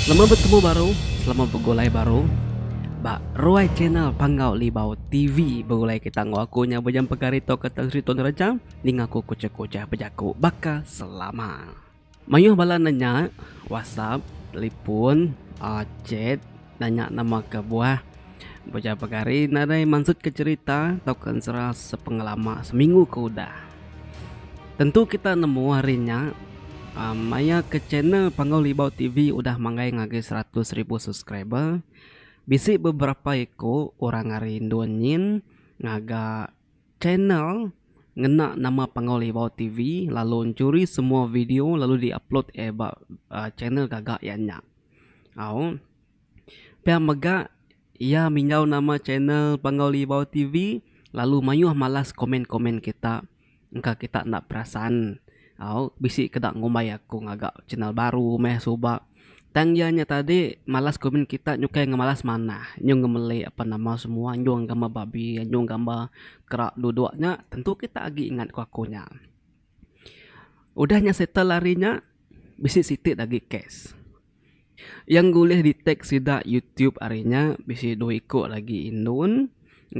Selamat bertemu baru, selamat bergulai baru. Ba Ruai channel Pangau Libau TV bergulai kita ngakunya bejam pegarito kata cerita neraja ni ngaku kucah-kucah bejaku baka selama. Mayuh bala nanya WhatsApp, telepon, chat nanya nama ke buah bejam pegari nadai maksud ke cerita token serah sepengalaman seminggu ke udah. Tentu kita nemu harinya Maya ke channel Pangau Libau TV udah manggai ngagi 100.000 subscriber. Bisi beberapa iko orang ngarinduanyin ngaga channel ngena nama Pangau Libau TV lalu curi semua video lalu diupload channel gagak yanya. Pia mega ia minyau nama channel Pangau Libau TV lalu mayuh malas komen-komen kita. Engka kita nak perasaan bisi kedak ngumbai aku ngagak channel baru meh suba tangyanya tadi malas komen kita nyukai ngemalas mana nyung ngemele apa nama semua nyung gambar babi nyung gambar kerak duduknya tentu kita agi ingat ku akunya udahnya settle larinya bisi sitik lagi cash yang boleh di tag sida YouTube harinya bisi do ikut lagi indun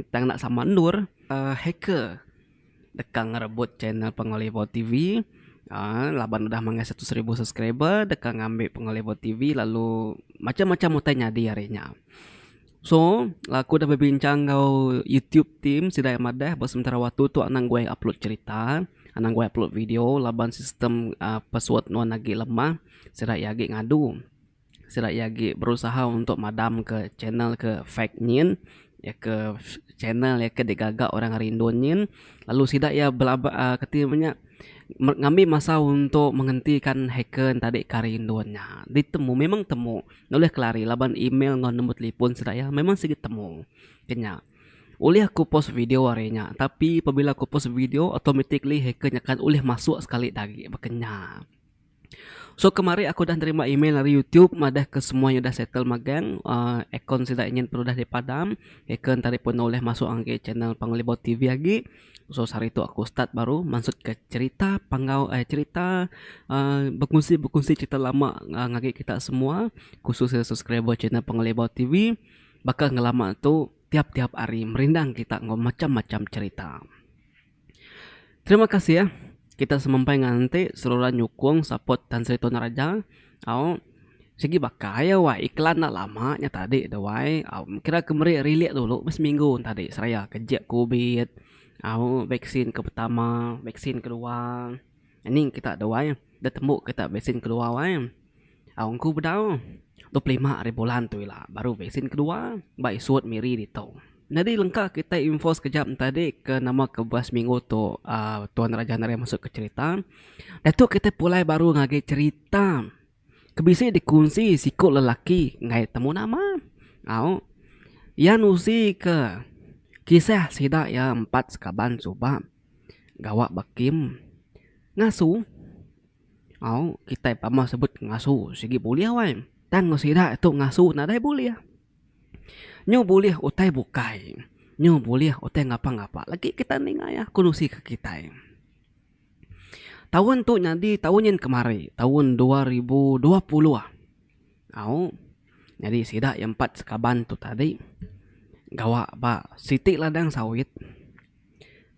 tang nak sama nur hacker dekang ngerebut channel Pangau Libau TV. Laban udah mangga 100.000 subscriber dekat ngambil Pangau Libau TV lalu macam-macam mutanya di harinya. So, aku dah berbincang kau YouTube team sidai madah sementara waktu tu anang gue upload cerita, anang gue upload video laban sistem password nuan lagi lemah, sidai yagi ngadu. Sidai yagi berusaha untuk madam ke channel ke fake nyin ya ke channel ya ke digagak orang rinduanyin lalu sidai ya belaba ketimanya ngambil masa untuk menghentikan hacker tadi karinduannya ditemu memang temu oleh kelari laban email ngon nombor telepon saya memang sedikit temu kenya oleh aku post video harinya tapi apabila aku post video automatically hackernya kan oleh masuk sekali lagi makanya so kemarin aku dah terima email dari YouTube madah ke semuanya dah settle magang akun tidak ingin perlu dah dipadam hacker tadi pun oleh masuk angge channel Pangau Libau TV lagi. So hari itu aku start baru maksud ke cerita cerita berkongsi cerita lama ngagi kita semua khususnya subscriber channel Pangau Libau TV bakal ngelama tu tiap-tiap hari merindang kita ngomong macam-macam cerita. Terima kasih ya. Kita semampai nganti seluruh nyukung support dan cerita naraja. Segi bakaya wah iklan nak lamanya tadi dawai. Kira kemari relate dulu seminggu tadi saya kejak COVID. Vaksin ke pertama, vaksin kedua. Ini kita dawai. Dah temu kita vaksin kedua wai. Aku bedau 25 hari bulan tu lah baru vaksin kedua. Baik suat miri ditau. Jadi lengkap kita info sekejap tadi ke nama ke belas minggu tu Tuan Raja Nari masuk ke cerita. Dan tu kita pulai baru ngagi cerita. Kebisi dikunci sikut lelaki ngai temu nama. Yang usi ke kisah sida ya 4 sekaban suba. Gawak bakim ngasu. Kita pama sebut ngasu segi boleh wai. Tang sida itu ngasu nadai boleh. Nyo boleh utai bukai. Nyo boleh utai ngapa-ngapa. Lagi kita ningaya kunusi ke kita. Tahun tu jadi tahun yang kemarin. Tahun 2020 lah. Jadi sidak yang 4 sekaban tu tadi. Gawak ba sitik ladang sawit.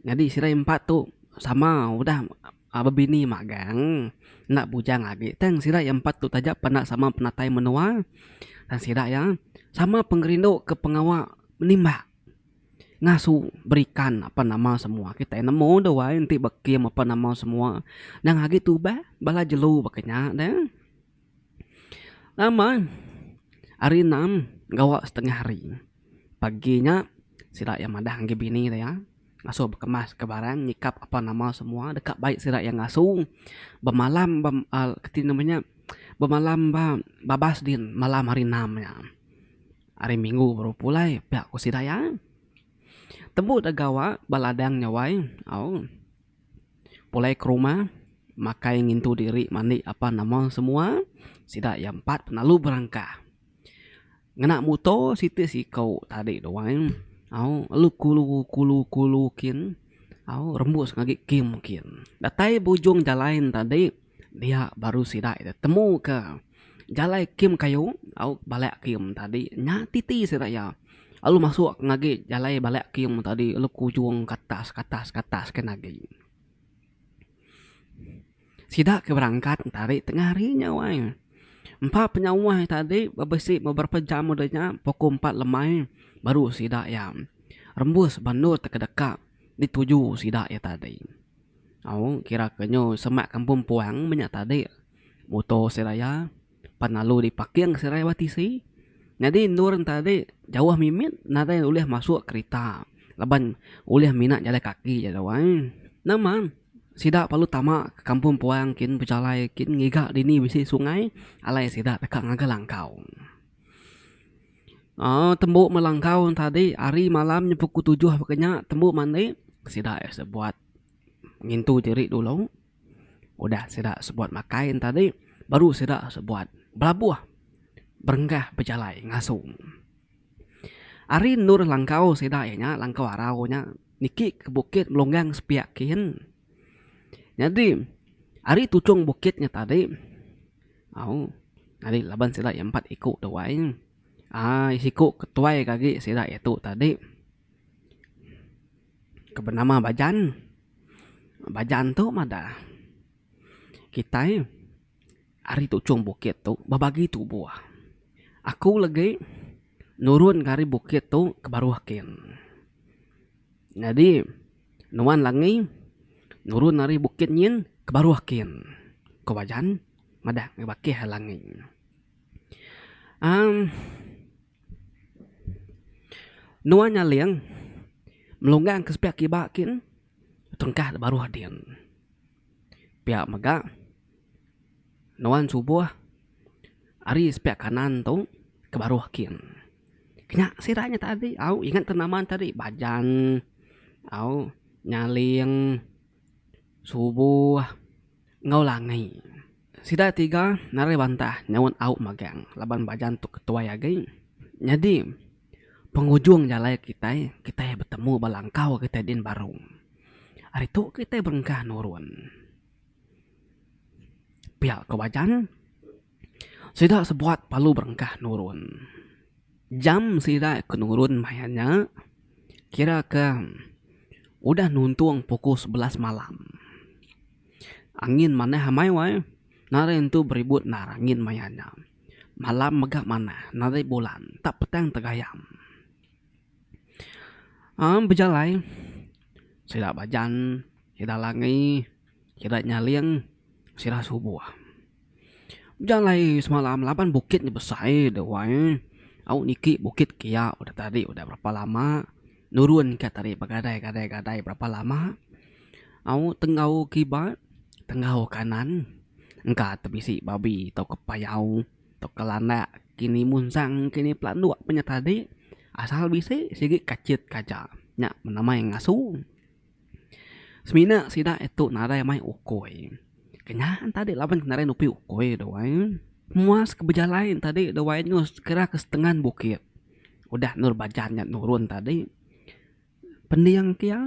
Jadi sidak yang 4 tu sama udah bebini magang. Nak bujang lagi. Tang sidak yang 4 tu tajak pernah sama penatai menua. Dan sidak yang sama pengerinduk ke pengawal menimba ngasu berikan apa nama semua kita nemu doa nanti bakim apa nama semua dan lagi tu bala jelu bakanya dan nama hari 6 gawak setengah hari paginya sidak yang madah ngge bini ya ngasu berkemas ke barang nyikap apa nama semua dekat baik sidak yang ngasu bermalam namanya bermalam babas din malam hari 6 ya. Hari Minggu baru pulai pihak ku sidaya. Tembuk dah gawa baladang nyawai. Pulai ke rumah makai ngintu diri mandi apa nama semua. Sidak yang 4 penalu berangkah. Ngenak motor situ si kau tadi doang. Lu kulu-kulu-kulukin. Rembus ngagi kim mungkin. Datai bujung jalan tadi dia baru sidak temu ke jalai kim kayu au balak kim tadi nya titi sira ya. Lalu masuk ngagi jalai balak kim tadi lu kujung katas ke nagi. Sidak ke berangkat tadi tengah harinya wai. Empat penyawai tadi berbesi beberapa jam udahnya pukul 4 lemai baru sidak ya. Rembus bandur terdekat dituju sidak ya tadi. Kira kenyo semak kampung puang banyak tadi. Motor seraya panalu dipakai seraya batisi. Jadi nur tadi jauh mimit nada uleh masuk kereta. Laban uleh minat jalan kaki jadawai. Nama sidak palu tamak ke kampung puang kin berjalai kin ngigak dini bisi sungai alai sidak dekat ngaga langkau. Tembuk melangkau tadi hari malam pukul 7 pokoknya tembuk mandi sidak sebuat ngintu diri dulu. Udah sidak sebuat makain tadi baru sidak sebuat belabuah berenggah berjalai ngasung. Ari nur langkau sidaknya langkau araunya niki ke bukit melonggang sepiakin. Jadi ari tucung bukitnya tadi. Ari laban sidak yang 4 ikut doain. Isiku ketuai kaki sidak itu tadi. Kebenama bajan. Bajan tu mada. Kita ari tucung bukit tu babagi tubuh. Aku lagi nurun kari bukit tu ke baruakin. Jadi nuan langi nurun nari bukit nyin ke baruakin. Ko bajan madah ngebaki halangi. Nuan nyaliang melonggang ke sepiak kibakin tengkah baru hadian. Pihak maga nuan subuh ari sepiak kanan tu ke baruakin. Kena siranya tadi, ingat tanaman tadi bajan, nyaling, subuh, ngau langai. Sida 3 nari bantah nyawan magang, laban bajan tu ketua ya gay. Jadi penghujung jalan kita bertemu balangkau kita din barung. Hari tu kita berengkah nurun. Pihak ke bajan sida sebuat palu berengkah nurun. Jam sida ke nurun mayanya kira ke udah nuntung pukul 11 malam. Angin mana hamai wai. Nare itu beribut nar angin mayanya. Malam megak mana nare bulan tak petang tegayam. Berjalai sida bajan, sida langi, sida nyaling, sida subuh. Jalai semalam lapan bukitnya besar dewai. Niki bukit kia udah tadi udah berapa lama nurun ke tadi bagadai berapa lama. Tenggau kibat tenggau kanan engka tebisi babi tau kepayau tau kelana kini munsang kini pelan 2 punya tadi asal bisi sigi kacit kaca nya menama yang ngasu. Semina sida itu nada yang mai ukoi. Kenyahan tadi laban kendaraan upi ukoi doain. Muas kebejalain tadi doain nyus kira ke setengah bukit. Udah nur bajannya nurun tadi. Pendiang kia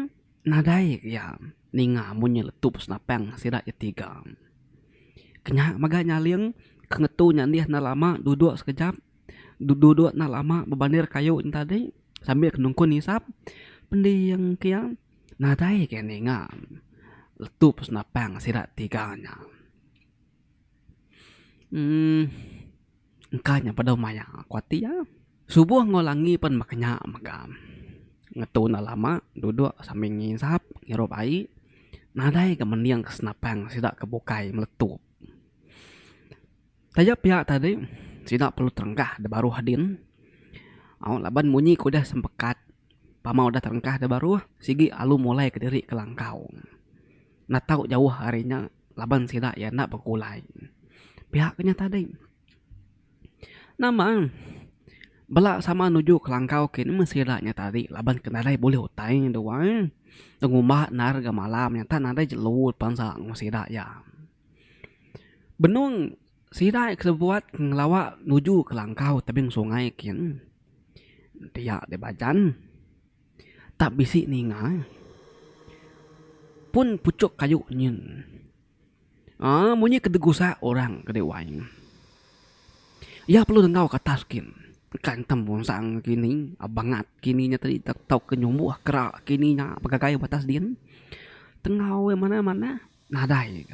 nadai ya ninga munye letup senapang sida ya 3. Kenya maga nyaling kengetu nyandiah na lama duduk sekejap. Duduk na lama bebandir kayu tadi sambil kenungkun hisap. Pendiang kia nadai kia ninga letup senapang sirat 3-nya. Engkanya pada maya kuati ya. Subuh ngolangi pen makanya magam. Ngetu na lama duduk sambil ngisap ngirup ai. Nadai kemendiang kesenapang sidak kebukai meletup. Tajap pihak tadi sidak perlu terengkah de baru hadin. Laban munyi kuda sempekat. Pama udah terengkah de baru sigi alu mulai ke diri ke langkau. Nah tahu jauh harinya laban sidak ya nak berkulai. Pihaknya tadi. Nama belak sama nuju ke langkau kini mesidaknya tadi laban kenadai boleh utai doang. Ngumah narga malam nyata nadai jelut pansang mesidak ya. Benung sidak kebuat ngelawak nuju ke langkau tebing sungai kin. Dia de bajan tak bisik ninga. Pun pucuk kayu nyin. Munyi kedegusa orang kedewain. Ya perlu dengau kata skin. Kan tembung sang kini, abangat kininya tadi tak tahu kenyumbuh kerak kininya pagagai batas din. Tengau yang mana-mana nadai.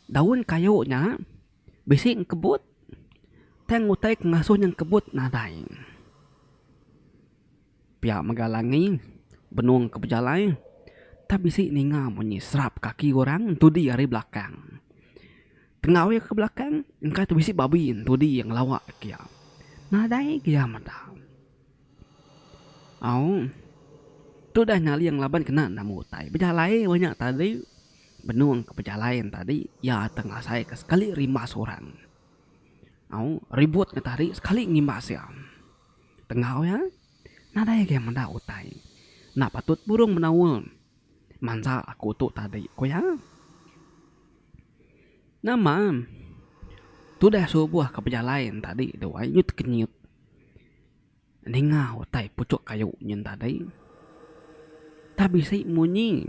Daun kayunya bising kebut. Teng utai ngasuh yang kebut nadai. Pihak magalangi benung ke pejalai. Tapi si ninga bunyi serap kaki orang tu di dari belakang. Tengah ke belakang, engkau tu bisi babi tu di yang lawak kia. Nadai kia mata. Tu dah nyali yang laban kena namu tai. Pejalai banyak tadi benung ke pejalai tadi ya tengah saya ke sekali rimas orang. Ribut tadi sekali ngimas ya. Tengah ya, nadai kia mata utai. Nak patut burung menawul. Mansa aku tu tadi ko ya. Nama tu dah subuh ke pejalai tadi doai nyut kenyut. Ninga utai pucuk kayu nyen tadi. Tapi si munyi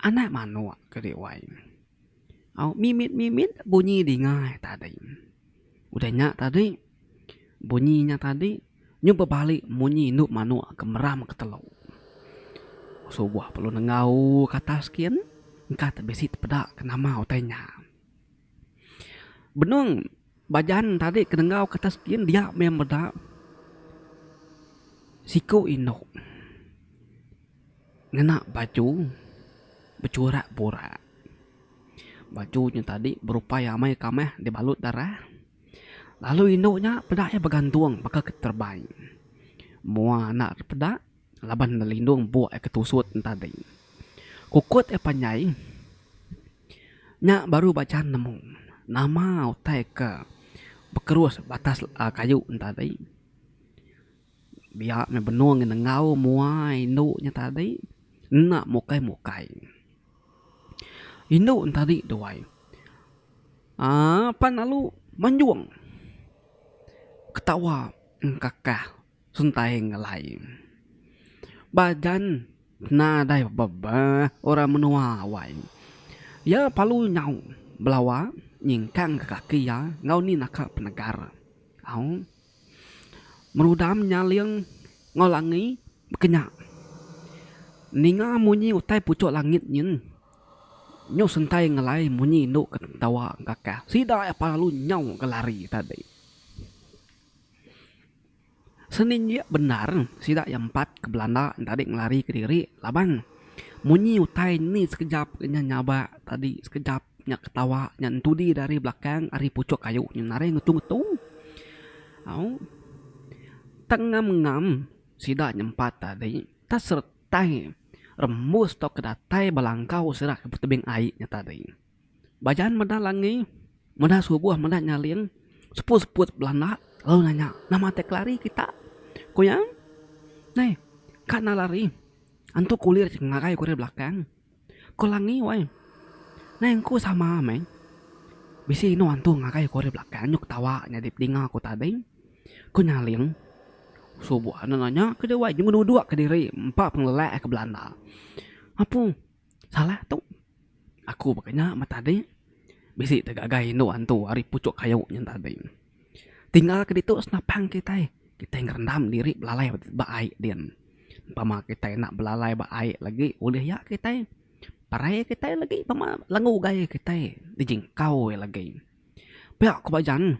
anak manua ke dewai. Mimit bunyi dengai tadi. Udahnya tadi bunyinya tadi nyoba balik munyi nuk manua kemeram ke telau. Subuh perlu nengau kata sekian. Kata besit pedak kenama utainya. Benung bajan tadi kenengau kata sekian dia memang bedak. Siku induk. Ngena baju bercorak-borak. Bajunya tadi berupaya mai kameh dibalut darah. Lalu induknya pedaknya bergantung bakal keterbang. Mua nak pedak laban lindung buat ketusut tadi. Kukut panyai. Nya baru baca nemu. Nama utai ke bekerus batas kayu tadi. Biar me benung ngau muai induknya tadi. Nak mukai. Induk tadi doai. Pan lalu manjuang. Ketawa kakak suntai ngelai. Badan nadai baba orang menua awai. Ya palu nyau belawa nyingkang ke kaki ya ngau ni nak penegar. Merudam nyaliang ngolangi kenyak. Ninga munyi utai pucuk langit nyen. Nyo sentai ngelai munyi induk ketawa kakak. Sida apa lalu nyau kelari tadi. Seninja benar sida yang 4 ke Belanda tadi ngelari ke diri laban. Munyi utai ni sekejap nyaba tadi sekejap nyak ketawa nyan tudi dari belakang ari pucuk kayu nyenare ngetung-ngetung. Tengam-ngam sida nyempat tadi tas sertai remus tok kedatai balangkau serak ke tebing airnya tadi. Bajan medalangi medah subuh medah nyaliang seput-seput Belanda lalu nanya nama tek lari kita koyang nai kana lari antu kulir ngakai kulir belakang kolangi wai nai ku sama main bisi no antu ngakai kulir belakang nyuk tawa nyadip dinga aku tadi ku nyaliang subuh nanya ke dewa jeung dua ke diri empat pengelek ke Belanda apa salah tuh aku makanya mata tadi bisi tegagai no antu ari pucuk kayu nya tadi tinggal ke ditu senapang kita ngerendam diri belalai baik din pama kita nak belalai baik lagi udah ya kita parai kita lagi pama langu gaya kita dijingkau lagi pihak kebajan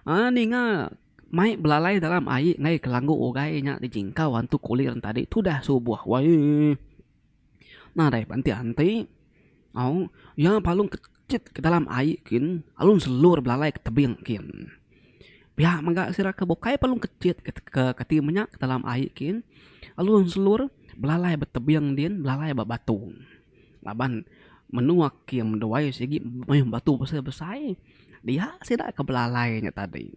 ninga mai belalai dalam air ngai kelanggu ugainya dijingkau antu kulir tadi tu dah subuh wai nah dai panti-anti ya palung kecit ke dalam air kin alun selur belalai ke tebing kin pihak mangga sira ke bokai palung kecit ke timnya ke dalam air kin alun selur belalai betebing din belalai batu laban menuak kiam doai segi batu besar-besar dia sira ke belalainya tadi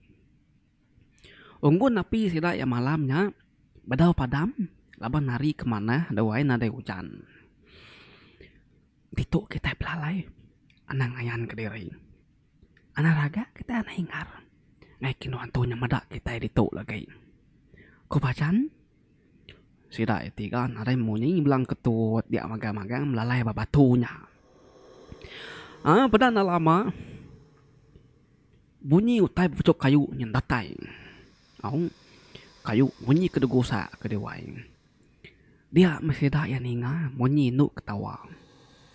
unggun api sira ya malamnya badau padam laban hari kemana doai nada hujan tituk kita belalai anang ayan ke diri anak raga kita anah hingar ngai kinuan tunya madak kita dituk lagi ku bacan sida etikan ada munyi bilang ketut dia magang-magang melalai babatunya pada lama bunyi utai pucuk kayu nyendatai. Au kayu bunyi kedegosa kedewai. Dia masih dah yang inga bunyi nuk ketawa.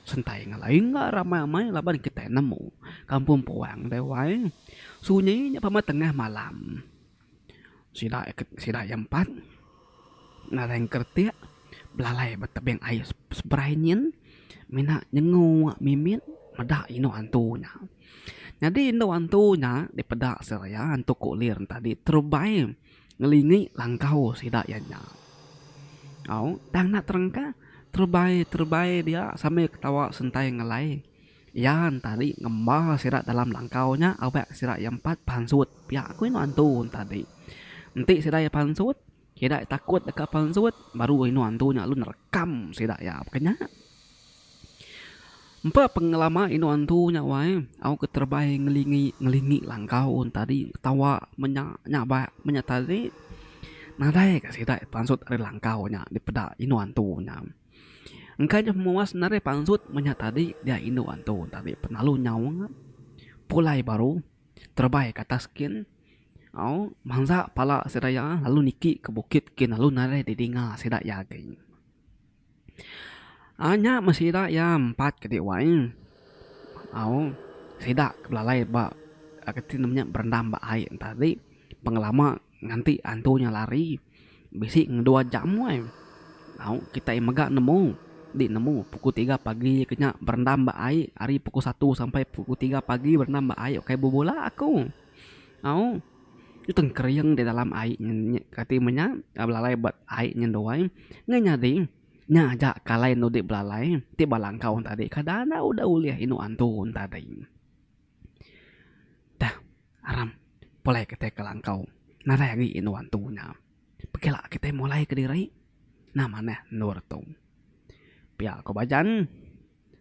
Sentai ngalai nga ramai-ramai laban kita nemu kampung puang dewai. Sunyinya pada tengah malam. Sida yang empat nareng kertiak belalai bertebing air sebrainin mina nyengu mimin medak ino antunya. Jadi ino antunya di pedak saya antu kulir tadi terbaik ngelingi langkau sida yanya. Tang nak terengka terbaik dia sambil ketawa sentai ngelai. Yan tadi ngembal sirat dalam langkaunya awak sirat yang empat pansut pihak aku ino antu tadi. Nanti sirat yang pansut tidak takut dekat pansut baru ino antunya lu nerekam sirat ya makanya. Empat pengalaman ino antunya wae aku keterbaik ngelingi langkau tadi ketawa menyak tadi. Nadai kasih tak pansut dari langkaunya di pedak ino antunya. Engkau memuas nare pansut menyak tadi dia ino antu tadi penalu nyawang pulai baru terbaik kata skin. Mangsa pala sedaya lalu niki ke bukit kin lalu nare didinga sedak yakin. Anya masih dak ya empat kedik wae. Sedak belalai ba ketin namanya berendam ba air tadi pengalaman nganti antunya lari bisi 2 jam wae. Kita megak nemu pukul 3 pagi kena berendam ba air hari pukul 1 sampai pukul 3 pagi berendam ba air kayak bobola aku. Itu tengkeriang di dalam air katimanya belalai buat air nyendoai nganyadi nyajak kalai nudik belalai tiba langkau tadi kadana udah uliah inu antu tadi. Dah aram mulai kita ke langkau nara lagi inu antunya. Pekela kita mulai ke diri namanya nur tu. Pihak ko bajan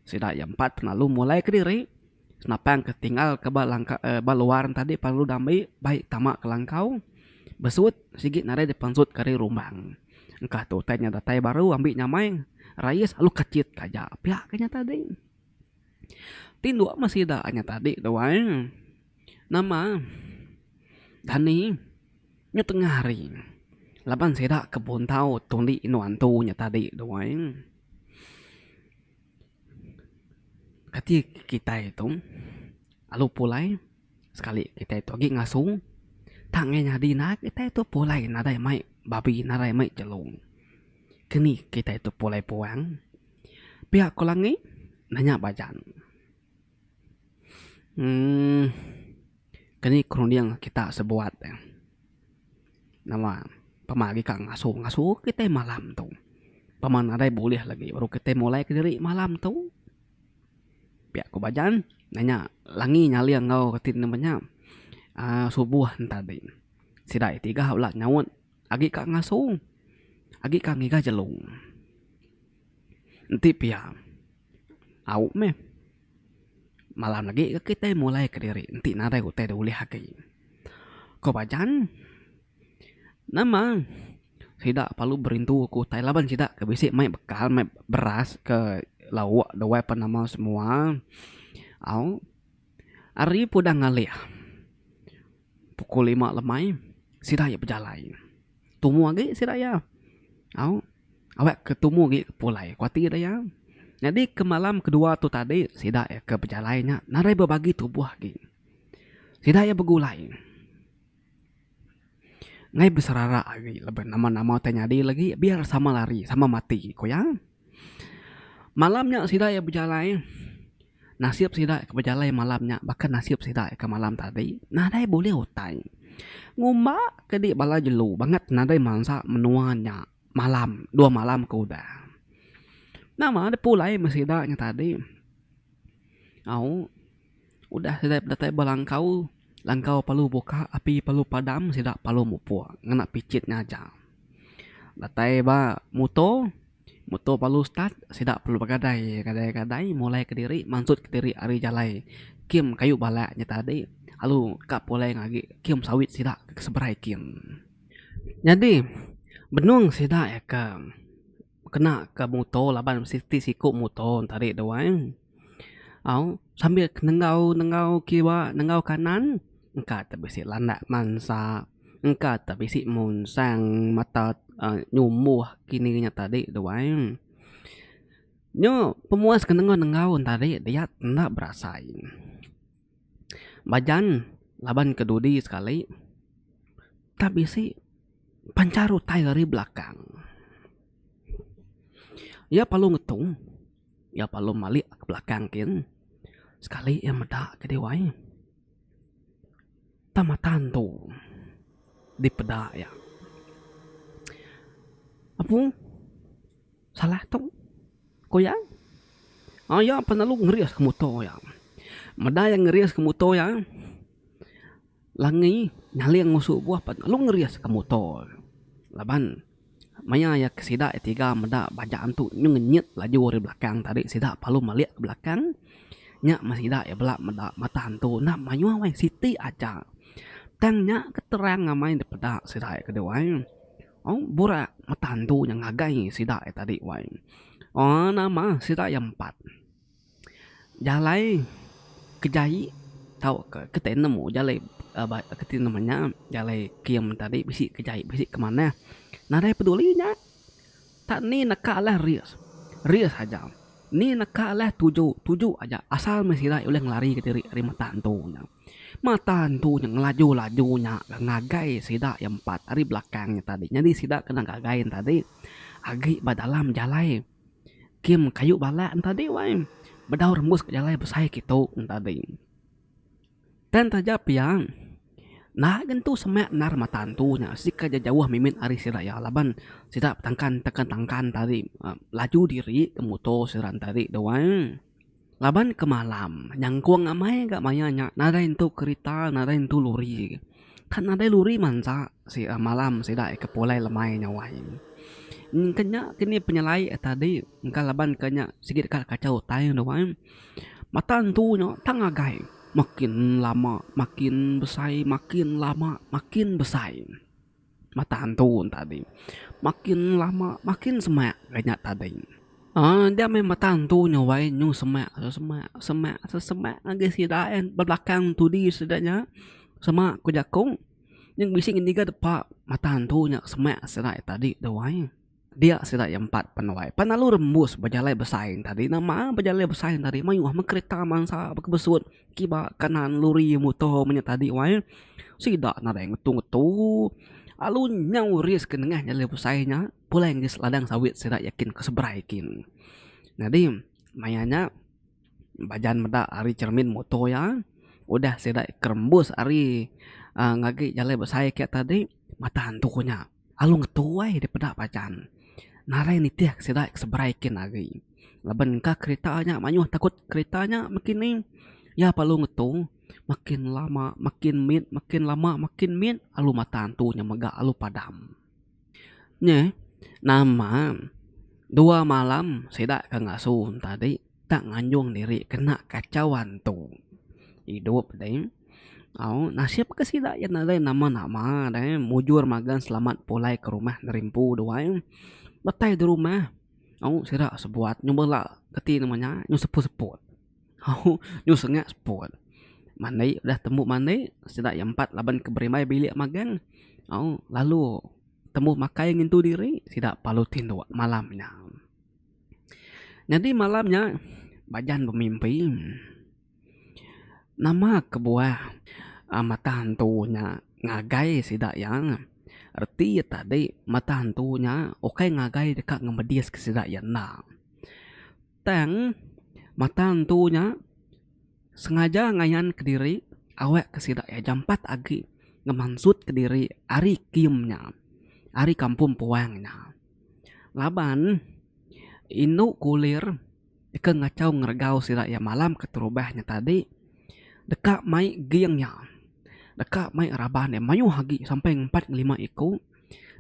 sida yang 4 penalu mulai ke diri. Senapang ketinggal ke baluaran tadi perlu damai baik tamak ke langkau besut sigit nare dipansut kari rumbang. Engkah tu tanya datai baru ambil nyamai rayes alu kecit kaja pihak kanya tadi. Tindu masih dah anya tadi doang. Nama Dani nyo tengah hari. Laban seda kebun tau tungli inu antunya tadi doang. Kati kita itu alu pulai sekali kita itu lagi ngasuh tangnya dina kita itu pulai nadai mai babi nadai mai jelung kini kita itu pulai puang pihak kolangi nanya bajan kini kerundiang kita sebuat nama pemagi kang ngasuh kita malam tu paman nadai boleh lagi baru kita mulai ke diri malam tu. Pihak ko bajan nanya langi nyali ngau ketin namanya subuh tadi sidai 3 ulah nyawon agi kak ngasuh agi kak ngiga jelung nanti pihak au me malam lagi kita mulai ke diri nanti nadai ko teh boleh haki ko bajan nama sida palu berintu ku Thailand sida ke bisi mai bekal mai beras ke lawak dawai penama semua. Ari pudang ngalih. Pukul 5 lemai sida ya berjalan. Tumu lagi sida ya. Awak ketemu lagi pulai kuati dah ya. Jadi ke malam kedua tu tadi sida ya ke berjalannya narai berbagi tubuh lagi. Sida ya bergulai. Ngai berserara lagi lebih nama-nama tanya dia lagi biar sama lari sama mati ko ya. Malamnya sida ya berjalan. Nasib sida ke berjalan malamnya bahkan nasib sida ke malam tadi nadai boleh utai. Ngumba ke di bala jelu banget nadai mangsa menuanya malam 2 malam ke udah. Nama ada pulai mesidanya tadi. Udah sida datai balangkau langkau palu buka api palu padam sida palu mupu ngena picitnya aja. Datai ba muto palu start sida perlu bagadai mulai ke diri mansut ke diri ari jalai kim kayu balaknya tadi lalu kap pulai ngagi kim sawit sida seberai kim. Jadi benung sida ya ke kena ke muto laban siti siku muto tadi doang. Sambil nengau kiwa nengau kanan engka tabisi landak mansa, engka tabisi monsang mata nyumuh kini nya tadi doang. Nyo pemuas kenengon nengaun tadi dia tidak berasain. Bajan laban kedudi sekali. Tabisi pancaru tai dari belakang. Ya palu ngetung. Ya palu malik ke belakang kin. Sekali ya medak ke dewai. Tamatan tu. Di pedak ya. Apa? Salah tu. Ko ya? Ya penalu ngerias ke motor ya. Medak yang ngerias ke motor ya. Langi nyali yang ngusuk buah penalu ngerias ke motor. Laban maya ya kesida tiga meda bajaan tu nyu ngenyet laju dari belakang tadi sida palu malik ke belakang nya masida ya belak meda mata hantu nak mayu wai siti aja tangnya keterang ngamai de pedak sida ke dewai bura mata hantu yang ngagai sida tadi wai nama sida yang 4 jalai kejai tahu ke nemu jalai ketin namanya jalai kiam tadi bisi kejai bisi kemana. Nah dari pedulinya tak ni nak kalah rias aja ni nak kalah 7 aja asal masih dah oleh ngelari ke diri mata hantunya ngelaju-lajunya ngagai sidak yang 4 hari belakangnya tadi jadi sidak kena ngagain tadi agi badalam jalai kim kayu balak tadi wai bedau rembus ke jalai besai gitu tadi dan tajap yang nah gentu semak nar mata hantunya sika jauh mimin ari sira ya laban sira tekan tadi laju diri ke motor siran tadi doang laban ke malam nyangkuang amai gak mayanya nada itu kereta nada itu luri kan nada luri mansa si malam sira ke polai lemai nyawai kenya kini penyelai tadi engka laban kenya sikit kacau tai doang mata hantunya tangagai makin lama makin besai makin lama makin besai mata hantu tadi makin lama makin semak kayaknya tadi dia main mata hantu nyawai nyu semak agak sidaen belakang tu di sedanya semak ku jakung yang bising ini ga depak mata hantunya semak sedai tadi dewai dia sida yang 4 penawai panalu rembus bajalai besaing tadi nama bajalai besaing tadi mayuh kereta mansa bekebesut kiba kanan luri motor menya tadi wai sida nada yang ngetu alu nyau ris ke tengah jalai besaingnya pulai geus ladang sawit sida yakin kesebraikin jadi mayanya bajan meda ari cermin motor ya udah sida kerembus ari ngagi jalai besaing kayak tadi mata hantunya alu ngetu wai di pedak pacan narai ni tiak sida seberaikin lagi laban ka keretanya manyuh takut keretanya makin ni ya palu ngetung makin lama makin lama makin min alu mata hantunya mega alu padam nye nama 2 malam sida ka ngasuh tadi tak nganjung diri kena kacauan tu hidup deh nasib ke sida ya nama deh mujur magan selamat pulai ke rumah nerimpu doang letai di rumah sira sebuat nyoba keti namanya nyu seput nyu sengak seput mandai udah temu mandai sida yang 4 laban keberimai bilik magang lalu temu makai ngintu diri sida palutin doa malamnya jadi malamnya bajan bermimpi nama kebuah mata hantunya ngagai sida yang arti tadi mata hantunya okai ngagai dekat ngemedias ke sida yang na tang mata hantunya sengaja ngayan ke diri awak ke sida ya jam 4 agi ngemansut ke diri ari kiumnya ari kampung puangnya laban inu kulir ke ngacau ngergau sida ya malam keterubahnya tadi dekat mai giangnya dekat mai raban ya mayu hagi sampai 4-5 iku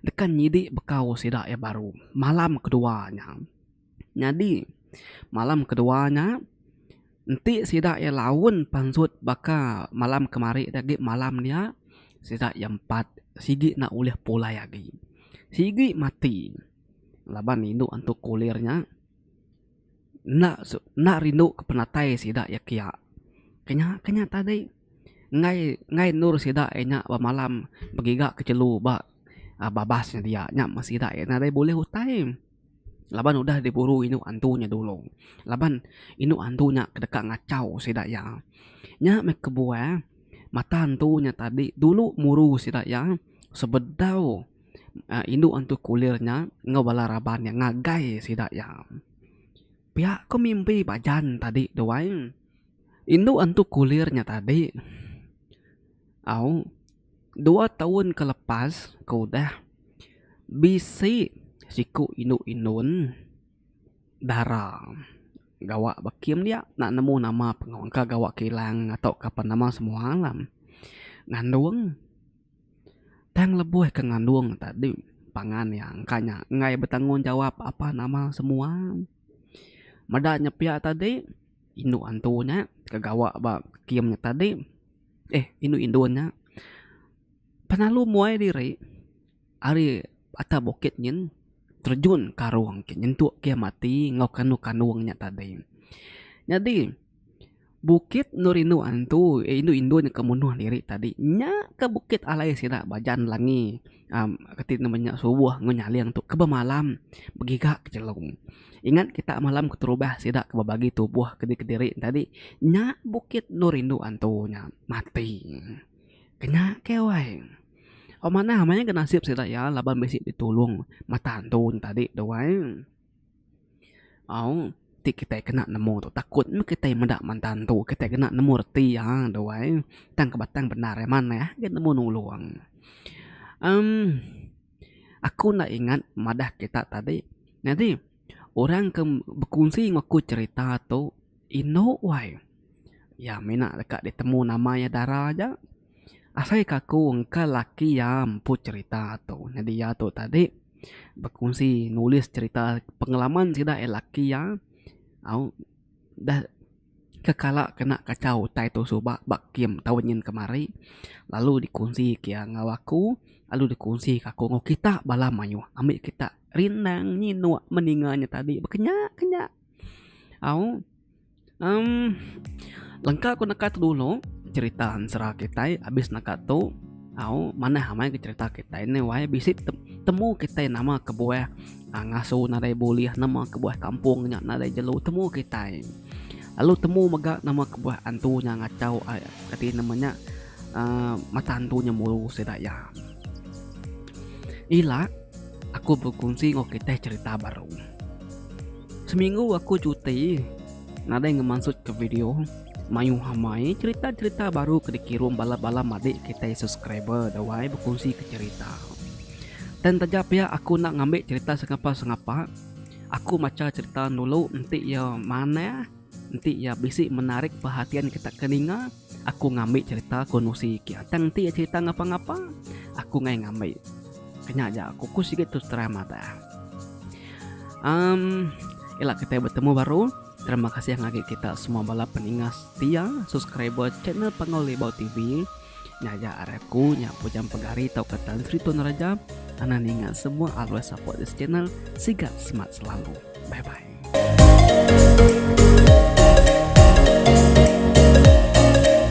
dekat nyidi bekau sida ya baru malam keduanya jadi malam keduanya nanti sida ya lawan pansut baka malam kemari lagi malam dia sida yang 4 sigi nak uleh pola lagi sigi mati laban induk untuk kulirnya nak rindu ke penatai sida ya kia kenya tadi ngai nur sida enya ba malam begiga kecelu ba babasnya dia nya masih dak na dai boleh hutai. Laban udah diburu inu antunya dulu. Laban inu antunya kedekat ngacau sida ya. Nya me kebuah mata antunya tadi dulu muru sida ya sebedau indu antu kulirnya ngawala raban yang ngagai sida ya. Pihak ko mimpi bajan tadi doain. Indu antu kulirnya tadi. Au 2 tahun kelepas kau dah bisi siku inun darah gawak bakim dia nak nemu nama pengangka gawak kilang atau kapan nama semua alam ngandung tang lebuh ke ngandung tadi pangan yang kanya ngai bertanggung jawab apa nama semua madanya pihak tadi inu antunya ke gawak ba kiamnya tadi inu indunnya panalu muai diri ari ata bukit nyin terjun karuang nyentuk kia mati ngau kanuangnya tadi. Jadi bukit nurinu antu inu indunnya kemunuh diri tadi nya ke bukit alai sida bajan langi ketit namanya subuh ngunyali untuk keba malam begiga kecelung. Ingat kita malam keterubah sida kebabagi tubuh kediri tadi nya bukit nurinu antunya mati. Kena kewai. Mana namanya ke nasib sih ya laban besi ditulung mata antun tadi doang. Ti kita kena nemu tu takut kita mendak mantan tu kita kena nemu reti ya doang. Tang kebatang benar mana ya kita nemu nulung. Aku nak ingat madah kita tadi. Nanti orang ke berkongsi ngaku cerita tu ino wai. Ya mina dekat ditemu namanya darah aja. Asai kaku engka laki yang pu cerita tu. Jadi ya tu tadi berkongsi nulis cerita pengalaman sida laki yang dah kekala kena kacau tai tu subak bak kiem tawenyin kemari lalu dikongsi kia ngawaku lalu dikongsi kaku ngau kita bala mayu ambil kita rindang nyinu meninggalnya tadi berkenyak lengkap aku nak dulu cerita serah kita habis nak tu mana hamai ke cerita kita ini wae bisit temu kita nama kebuah ngasu nadai boleh nama kebuah kampungnya nadai jelu temu kita lalu temu mega nama kebuah antunya ngacau kati namanya mata antunya mulu sedaya ila aku berkongsi ngok kita cerita baru seminggu aku cuti nadai ngemansut ke video mayu hamai cerita-cerita baru ke dikirim bala-bala madik kita subscriber dawai berkongsi ke cerita. Dan tajap ya aku nak ngambil cerita sengapa aku maca cerita dulu nanti ya mana nanti ya bisik menarik perhatian kita keninga aku ngambil cerita konusi kia nanti ya cerita ngapa-ngapa aku ngambil kena aja aku sikit terus terang mata. Elak kita bertemu baru. Terima kasih yang lagi kita semua bala peningas setia subscriber channel Pangolibau TV. Nyaja areku nyapu jam pegari tau katan Sri Tun Raja. Anak ningat semua always support this channel. Sigat smart selalu. Bye bye.